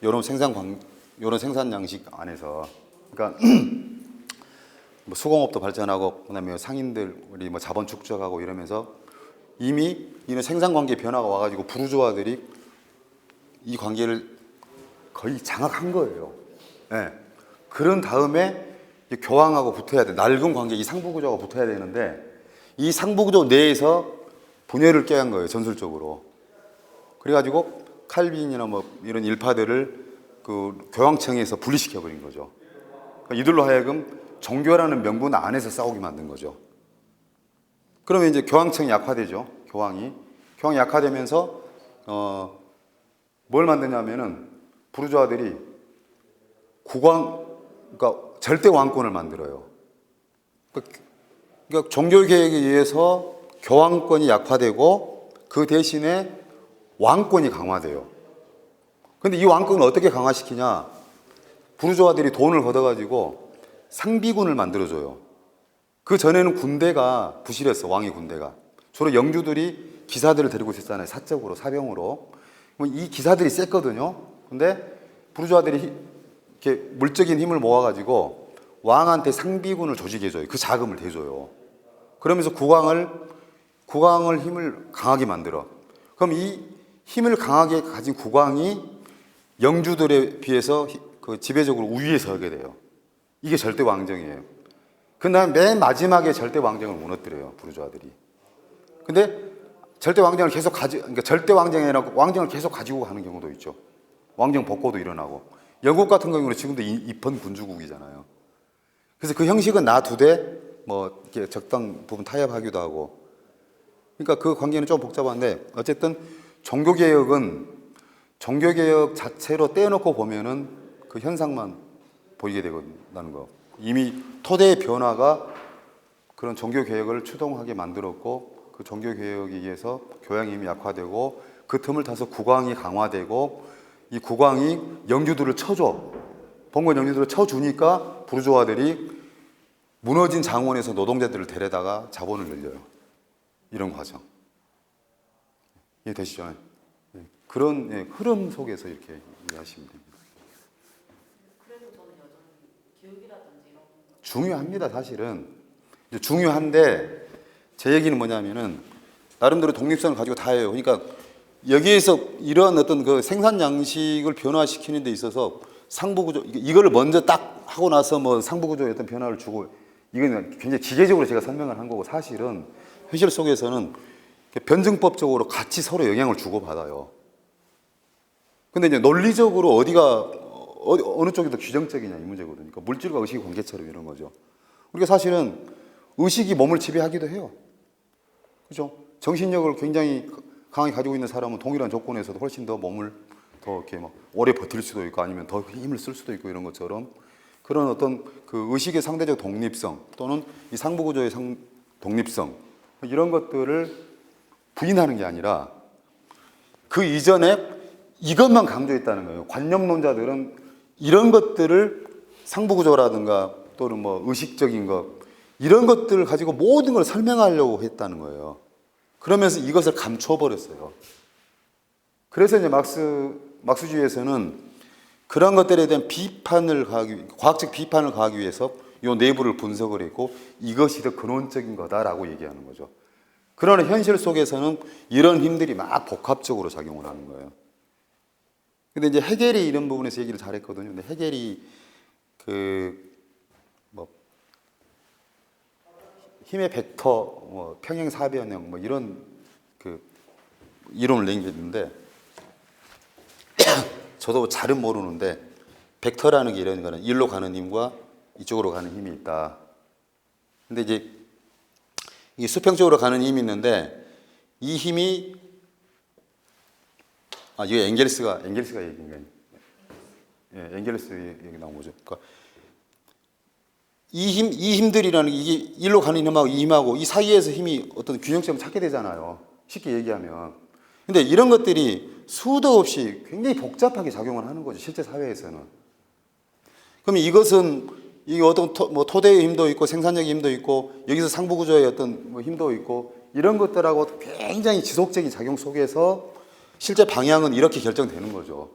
이런 생산 양식 안에서. 그러니까 뭐 수공업도 발전하고 그다음에 상인들이 뭐 자본 축적하고 이러면서 이미 이런 생산 관계 변화가 와가지고 부르주아들이 이 관계를 거의 장악한 거예요. 네. 그런 다음에 교황하고 붙어야 돼. 낡은 관계, 이 상부구조가 붙어야 되는데 이 상부구조 내에서 분열을 깨한 거예요. 전술적으로. 그래가지고 칼빈이나 뭐 이런 일파들을 그 교황청에서 분리시켜 버린 거죠. 그러니까 이들로 하여금 종교라는 명분 안에서 싸우게 만든 거죠. 그러면 이제 교황청이 약화되죠. 교황이 약화되면서 뭘 만드냐면은 부르주아들이 그러니까 절대 왕권을 만들어요. 그러니까 종교 개혁에 의해서 교황권이 약화되고 그 대신에 왕권이 강화돼요. 근데 이 왕권을 어떻게 강화시키냐? 부르주아들이 돈을 걷어가지고 상비군을 만들어줘요. 그 전에는 군대가 부실했어. 왕의 군대가 주로 영주들이 기사들을 데리고 있었잖아요. 사적으로, 사병으로. 이 기사들이 셌거든요. 근데 부르주아들이 이렇게 물적인 힘을 모아가지고 왕한테 상비군을 조직해줘요. 그 자금을 대줘요. 그러면서 국왕을 힘을 강하게 만들어. 그럼 이 힘을 강하게 가진 국왕이 영주들에 비해서 그 지배적으로 우위에 서게 돼요. 이게 절대 왕정이에요. 그 다음에 맨 마지막에 절대 왕정을 무너뜨려요, 부르주아들이. 근데 절대 왕정을 계속 그러니까 절대 왕정이라고 왕정을 계속 가지고 가는 경우도 있죠. 왕정 복고도 일어나고. 영국 같은 경우는 지금도 입헌 군주국이잖아요. 그래서 그 형식은 놔두되 뭐 이렇게 적당 부분 타협하기도 하고. 그러니까 그 관계는 좀 복잡한데 어쨌든 종교개혁 자체로 떼어놓고 보면은 그 현상만 보이게 되는 거. 이미 토대의 변화가 그런 종교개혁을 추동하게 만들었고 그 종교개혁에 의해서 교양의 힘이 약화되고 그 틈을 타서 국왕이 강화되고 이 국왕이 영주들을 쳐줘. 봉건 영주들을 쳐주니까 부르주아들이 무너진 장원에서 노동자들을 데려다가 자본을 늘려요. 이런 과정. 이해되시죠? 그런 흐름 속에서 이렇게 이해하시면 됩니다. 그래도 저는 여전히 교육이라든지 이런 거 중요합니다, 사실은. 중요한데 제 얘기는 뭐냐면은 나름대로 독립성을 가지고 다 해요. 그러니까 여기에서 이런 어떤 그 생산 양식을 변화시키는 데 있어서 상부구조 이거를 먼저 딱 하고 나서 뭐 상부구조에 어떤 변화를 주고 이건 굉장히 기계적으로 제가 설명을 한 거고 사실은 현실 속에서는 변증법적으로 같이 서로 영향을 주고받아요. 근데 이제 논리적으로 어느 쪽이 더 규정적이냐 이 문제거든요. 그러니까 물질과 의식의 관계처럼 이런 거죠. 우리가 사실은 의식이 몸을 지배하기도 해요. 그죠? 정신력을 굉장히 강하게 가지고 있는 사람은 동일한 조건에서도 훨씬 더 몸을 더 이렇게 막 오래 버틸 수도 있고 아니면 더 힘을 쓸 수도 있고 이런 것처럼 그런 어떤 그 의식의 상대적 독립성 또는 이 상부구조의 독립성 이런 것들을 부인하는 게 아니라 그 이전에 이것만 강조했다는 거예요. 관념론자들은 이런 것들을 상부구조라든가 또는 뭐 의식적인 것 이런 것들을 가지고 모든 걸 설명하려고 했다는 거예요. 그러면서 이것을 감춰버렸어요. 그래서 이제 막스주의에서는 그런 것들에 대한 과학적 비판을 가하기 위해서 이 내부를 분석을 했고 이것이 더 근원적인 거다라고 얘기하는 거죠. 그러나 현실 속에서는 이런 힘들이 막 복합적으로 작용을 하는 거예요. 근데 이제 헤겔이 이런 부분에서 얘기를 잘했거든요. 근데 헤겔이 힘의 벡터, 평행사변형 이런 그 이론을 낸 게 있는데 저도 잘은 모르는데 벡터라는 게 이런 거는 일로 가는 힘과 이쪽으로 가는 힘이 있다. 근데 이제 이게 수평적으로 가는 힘이 있는데 이 힘이 이거 엥겔스가 얘기한 거예요. 예, 엥겔스 얘기 나온 거죠. 그러니까 이 힘들이라는 게 이게 일로 가는 힘하고 이 힘하고 이 사이에서 힘이 어떤 균형점을 찾게 되잖아요. 쉽게 얘기하면. 근데 이런 것들이 수도 없이 굉장히 복잡하게 작용을 하는 거죠. 실제 사회에서는. 그럼 이것은 이게 어떤 토대의 힘도 있고 생산력의 힘도 있고 여기서 상부구조의 어떤 힘도 있고 이런 것들하고 굉장히 지속적인 작용 속에서 실제 방향은 이렇게 결정되는 거죠.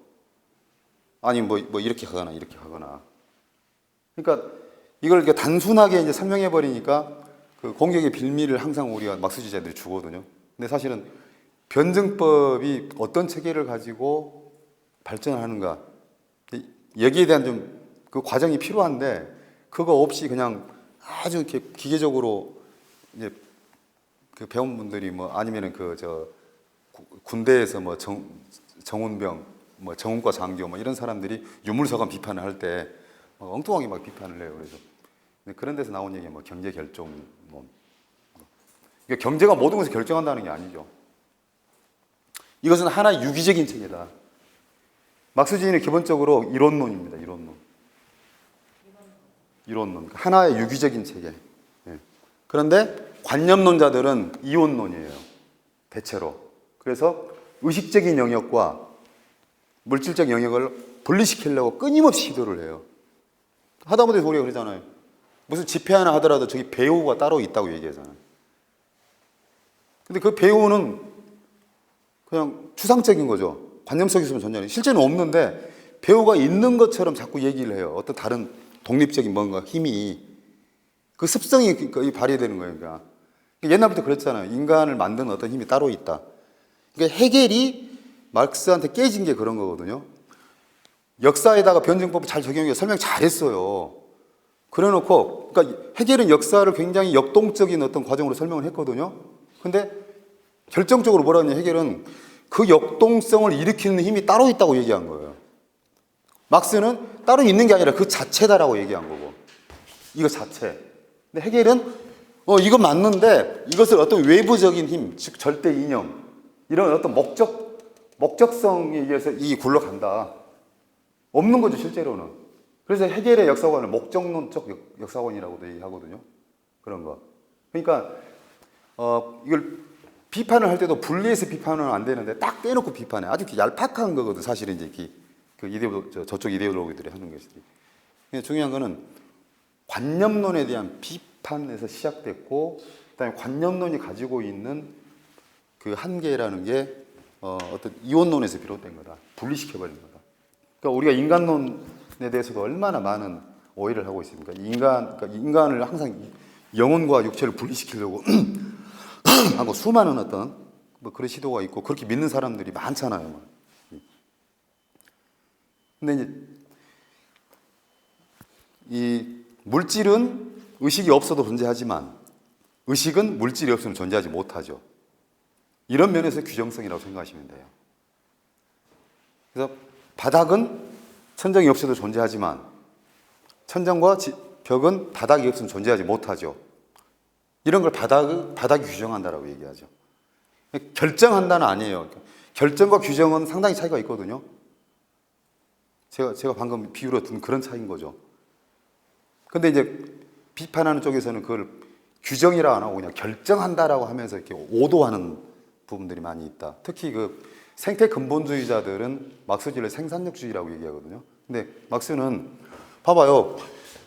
아니면 뭐 이렇게 하거나 이렇게 하거나. 그러니까 이걸 이렇게 단순하게 이제 설명해 버리니까 그 공격의 빌미를 항상 우리가 막스주의자들이 주거든요. 근데 사실은 변증법이 어떤 체계를 가지고 발전하는가 여기에 대한 좀 그 과정이 필요한데 그거 없이 그냥 아주 이렇게 기계적으로 이제 그 배운 분들이 아니면은 군대에서 정운병 정운과 장교 이런 사람들이 유물서관 비판을 할 때 엉뚱하게 막 비판을 해요. 그래서 그런 데서 나온 얘기 경제 결정 그러니까 경제가 모든 것을 결정한다는 게 아니죠. 이것은 하나의 유기적인 체계다. 막스주의는 기본적으로 이론론입니다. 이론론. 하나의 유기적인 체계. 예. 그런데 관념론자들은 이원론이에요. 대체로. 그래서 의식적인 영역과 물질적 영역을 분리시키려고 끊임없이 시도를 해요. 하다못해 우리가 그러잖아요. 무슨 집회 하나 하더라도 저기 배우가 따로 있다고 얘기하잖아요. 근데 그 배우는 그냥 추상적인 거죠. 관념 속에 있으면 존재하는. 실제는 없는데 배우가 있는 것처럼 자꾸 얘기를 해요. 어떤 다른 독립적인 뭔가 힘이 그 습성이 거의 발휘되는 거예요. 그러니까 옛날부터 그랬잖아요. 인간을 만드는 어떤 힘이 따로 있다. 그러니까 해겔이 마르크스한테 깨진 게 그런 거거든요. 역사에다가 변증법을 잘 적용해서 설명 잘했어요. 그래놓고 그러니까 해겔은 역사를 굉장히 역동적인 어떤 과정으로 설명을 했거든요. 근데 결정적으로 뭐라 하냐, 해겔은 그 역동성을 일으키는 힘이 따로 있다고 얘기한 거예요. 막스는 따로 있는 게 아니라 그 자체다라고 얘기한 거고, 이거 자체. 근데 해겔은 이건 맞는데 이것을 어떤 외부적인 힘, 즉 절대 이념, 이런 어떤 목적성에 의해서 이 굴러간다. 없는 거죠, 실제로는. 그래서 해겔의 역사관을 목적론적 역사관이라고도 얘기하거든요. 그런 거. 그러니까 이걸 비판을 할 때도 분리해서 비판은 안 되는데 딱 떼놓고 비판해. 아주 얄팍한 거거든, 사실은 이제 저쪽 이데올로기들이 하는 것이. 근데 중요한 거는 관념론에 대한 비판에서 시작됐고, 그다음에 관념론이 가지고 있는 그 한계라는 게 어떤 이원론에서 비롯된 거다. 분리시켜버린 거다. 그러니까 우리가 인간론에 대해서도 얼마나 많은 오해를 하고 있습니까? 그러니까 인간을 항상 영혼과 육체를 분리시키려고 하고 수많은 어떤 뭐 그런 시도가 있고 그렇게 믿는 사람들이 많잖아요. 근데 이제 이 물질은 의식이 없어도 존재하지만 의식은 물질이 없으면 존재하지 못하죠. 이런 면에서 규정성이라고 생각하시면 돼요. 그래서 바닥은 천정이 없어도 존재하지만 천정과 벽은 바닥이 없으면 존재하지 못하죠. 이런 걸 바닥이 규정한다라고 얘기하죠. 결정한다는 아니에요. 결정과 규정은 상당히 차이가 있거든요. 제가 방금 비유로 든 그런 차이인 거죠. 근데 이제 비판하는 쪽에서는 그걸 규정이라 안 하고 그냥 결정한다라고 하면서 이렇게 오도하는 부분들이 많이 있다. 특히 그 생태 근본주의자들은 막스주의를 생산력주의라고 얘기하거든요. 근데 막스는 봐봐요.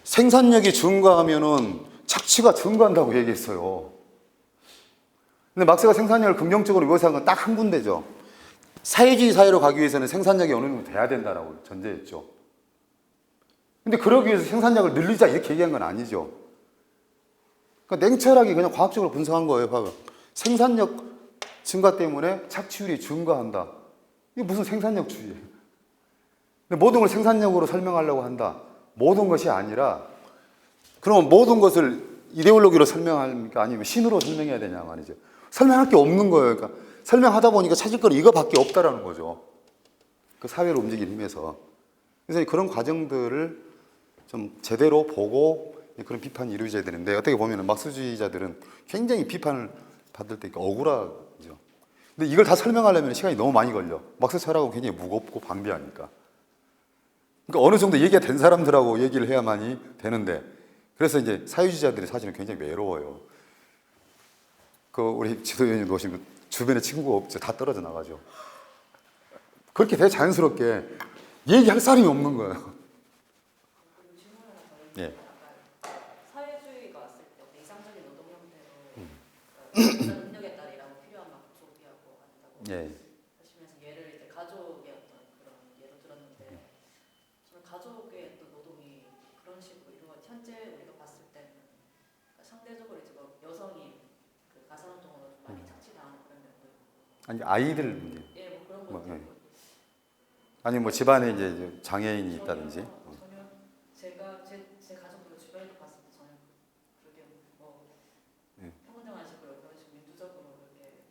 생산력이 증가하면은 착취가 증가한다고 얘기했어요. 근데 막스가 생산력을 긍정적으로 묘사한 건 딱 한 군데죠. 사회주의 사회로 가기 위해서는 생산력이 어느 정도 돼야 된다라고 전제했죠. 근데 그러기 위해서 생산력을 늘리자 이렇게 얘기한 건 아니죠. 그러니까 냉철하게 그냥 과학적으로 분석한 거예요. 봐봐. 생산력 증가 때문에 착취율이 증가한다. 이게 무슨 생산력주의예요? 근데 모든 걸 생산력으로 설명하려고 한다. 모든 것이 아니라 그럼 모든 것을 이데올로기로 설명합니까? 아니면 신으로 설명해야 되냐 말이죠. 설명할 게 없는 거예요. 그러니까 설명하다 보니까 찾을 건 이거밖에 없다라는 거죠. 그 사회를 움직이는 힘에서. 그래서 그런 과정들을 좀 제대로 보고 그런 비판이 이루어져야 되는데 어떻게 보면 막스주의자들은 굉장히 비판을 받을 때 억울하죠. 근데 이걸 다 설명하려면 시간이 너무 많이 걸려. 막스 철학은 굉장히 무겁고 방대하니까. 그러니까 어느 정도 얘기가 된 사람들하고 얘기를 해야만이 되는데 그래서 이제 사회주의자들이 사실은 굉장히 외로워요. 그 우리 지도위원님 오신 주변에 친구가 없죠. 다 떨어져 나가죠. 그렇게 되게 자연스럽게 얘기할 사람이 없는 거예요. 예. 사회주의가 왔을 때 어떤 이상적인 노동 형태로 능력에 따라 일하고 필요한 만큼 소비하고 한다고 예. 하시면서 예를 이제 가족의 어떤 그런 예로 들었는데 저는 가족의 어떤 노동이 그런 식으로 이루어 현재 우리가 봤을 때는 상대적으로 이제 뭐 여성이 그 가사노동으로 많이 착취당하는 그런 면도 있고 아니 아이들 문제. 예, 뭐 그런 뭐, 것도 예. 있고 아니 뭐 집안에 이제 장애인이 있다든지. 전혀 제가 제 가족으로 주변에도 봤을 때 저는 그렇게 뭐 예. 평등한 식으로 그런 식으로 민주적으로 이렇게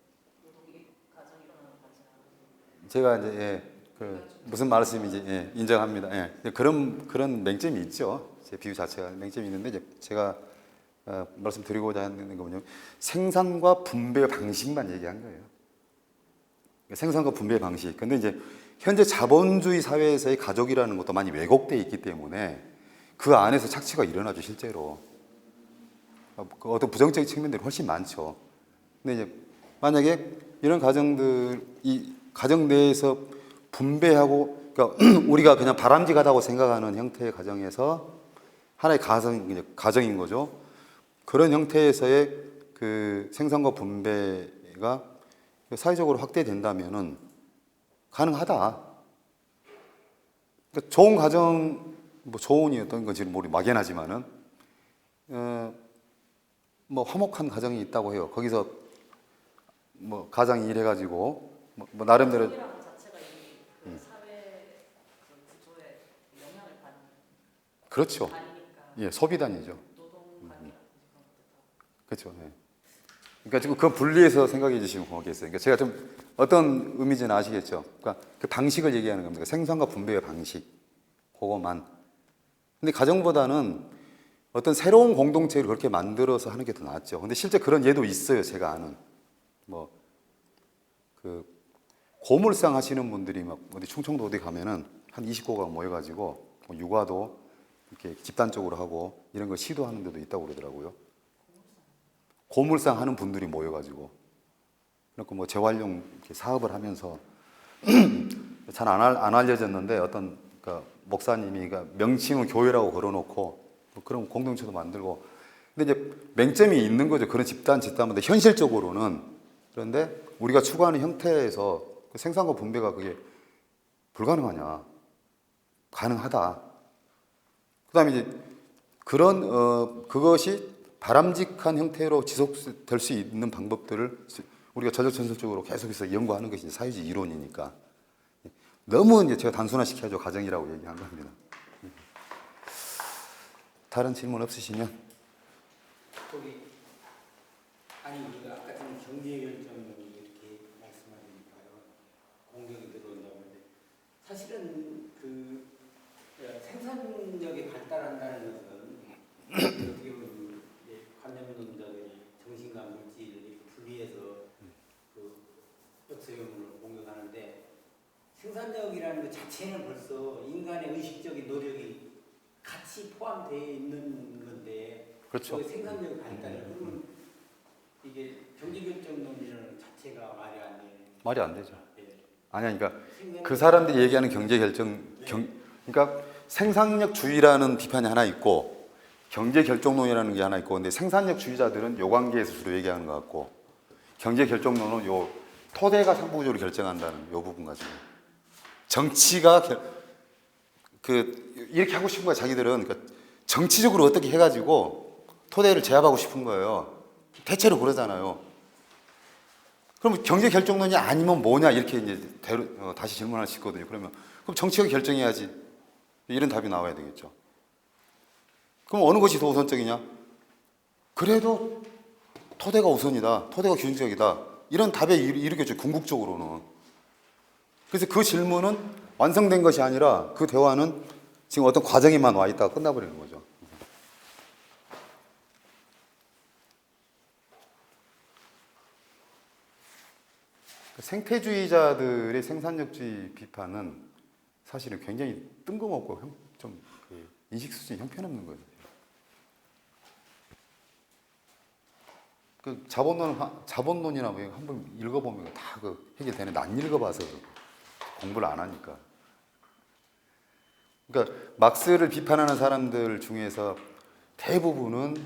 노동이 가정이 일어나는 것 같지 않아요. 제가 이제 그 무슨 말씀인지 인정합니다. 예. 그런 맹점이 있죠. 제 비유 자체가 맹점이 있는데 이제 제가 말씀드리고자 하는 거는요. 생산과 분배 방식만 얘기한 거예요. 생산과 분배 방식. 근데 이제 현재 자본주의 사회에서의 가족이라는 것도 많이 왜곡되어 있기 때문에 그 안에서 착취가 일어나죠, 실제로. 그 어떤 부정적인 측면들이 훨씬 많죠. 근데 이제 만약에 이런 이 가정 내에서 분배하고, 그러니까 우리가 그냥 바람직하다고 생각하는 형태의 가정에서 하나의 가정인 거죠. 그런 형태에서의 그 생산과 분배가 사회적으로 확대된다면은 가능하다. 그러니까 좋은 가정, 뭐 조언이 어떤 건지는 모르 막연하지만은 뭐 화목한 가정이 있다고 해요. 거기서 뭐 가장 일해가지고 뭐 나름대로 가족이라는 자체가 이미 그 사회 그 구조에 영향을 받는 그렇죠. 단위니까 예, 소비단이죠. 노동관이라든지 그런 것도 다 그렇죠. 예. 그러니까 지금 그 분리해서 생각해 주시면 고맙겠어요. 그러니까 제가 좀 어떤 의미인지는 아시겠죠. 그러니까 그 방식을 얘기하는 겁니다. 생산과 분배의 방식, 그거만. 근데 가정보다는 어떤 새로운 공동체를 그렇게 만들어서 하는 게 더 낫죠. 근데 실제 그런 예도 있어요. 제가 아는 뭐 그 고물상 하시는 분들이 막 어디 충청도 어디 가면은 한 20고가 모여가지고 뭐 육아도 이렇게 집단적으로 하고 이런 걸 시도하는 데도 있다고 그러더라고요. 고물상 하는 분들이 모여가지고 그렇고 뭐 재활용 이렇게 사업을 하면서 잘 안 알려졌는데 어떤 그 목사님이 그 명칭을 교회라고 걸어놓고 뭐 그런 공동체도 만들고 근데 이제 맹점이 있는 거죠. 그런 집단인데 현실적으로는 그런데 우리가 추구하는 형태에서 그 생산과 분배가 그게 불가능하냐? 가능하다. 그다음에 이제 그런 그것이 바람직한 형태로 지속될 수 있는 방법들을 우리가 전적전술적으로 계속해서 연구하는 것이 사회주의 이론이니까 너무 이제 제가 단순화시켜줘 가정이라고 얘기한 겁니다. 다른 질문 없으시면 거기 아니 우리가 아까 전 경제 결정론이 이렇게 말씀하시니까요 공격이 들어온다고 하는데 사실은 그 생산력이 발달한다는 것은 어떻게 보면 관념론자들이 정신과 물질을 분리해서 그 역사교문을 공격하는데 생산력이라는 것 자체는 벌써 인간의 의식적인 노력이 같이 포함되어 있는 건데 그렇죠. 그 생산력 발달을 그러면 이게 경제결정론이라는 자체가 말이 안 되죠. 예. 아니 그러니까 그 사람들이 얘기하는 경제 결정 그러니까 생산력주의라는 비판이 하나 있고 경제 결정론이라는 게 하나 있고 근데 생산력주의자들은 요 관계에서 주로 얘기하는 것 같고 경제 결정론은 요 토대가 상부적으로 결정한다는 요 부분 가지고 정치가 이렇게 하고 싶은 거야 자기들은 그러니까 정치적으로 어떻게 해가지고 토대를 제압하고 싶은 거예요. 대체로 그러잖아요. 그럼 경제 결정론이 아니면 뭐냐 이렇게 이제 다시 질문할 수 있거든요. 그러면 그럼 정치가 결정해야지 이런 답이 나와야 되겠죠. 그럼 어느 것이 더 우선적이냐? 그래도 토대가 우선이다. 토대가 기준적이다. 이런 답에 이르겠죠. 궁극적으로는. 그래서 그 질문은 완성된 것이 아니라 그 대화는 지금 어떤 과정에만 와 있다가 끝나버리는 거죠. 생태주의자들의 생산력주의 비판은 사실은 굉장히 뜬금없고 좀 인식 수준이 형편없는 거예요. 그 자본론이나 뭐 한번 읽어보면 다 그 해결되는데 안 읽어봐서 공부를 안 하니까. 그러니까 막스를 비판하는 사람들 중에서 대부분은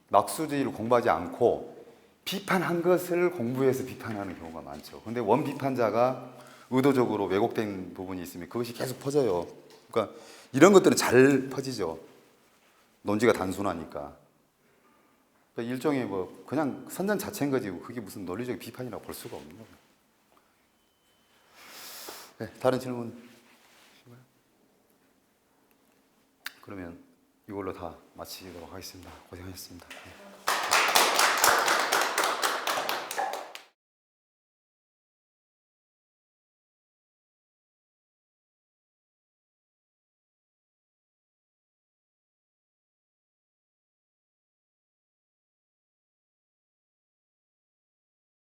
막스주의를 공부하지 않고 비판한 것을 공부해서 비판하는 경우가 많죠. 근데 원비판자가 의도적으로 왜곡된 부분이 있으면 그것이 계속 퍼져요. 그러니까 이런 것들은 잘 퍼지죠. 논지가 단순하니까. 그러니까 일종의 뭐 그냥 선전 자체인 거지 그게 무슨 논리적 비판이라고 볼 수가 없는 거예요. 네, 다른 질문? 그러면 이걸로 다 마치도록 하겠습니다. 고생하셨습니다.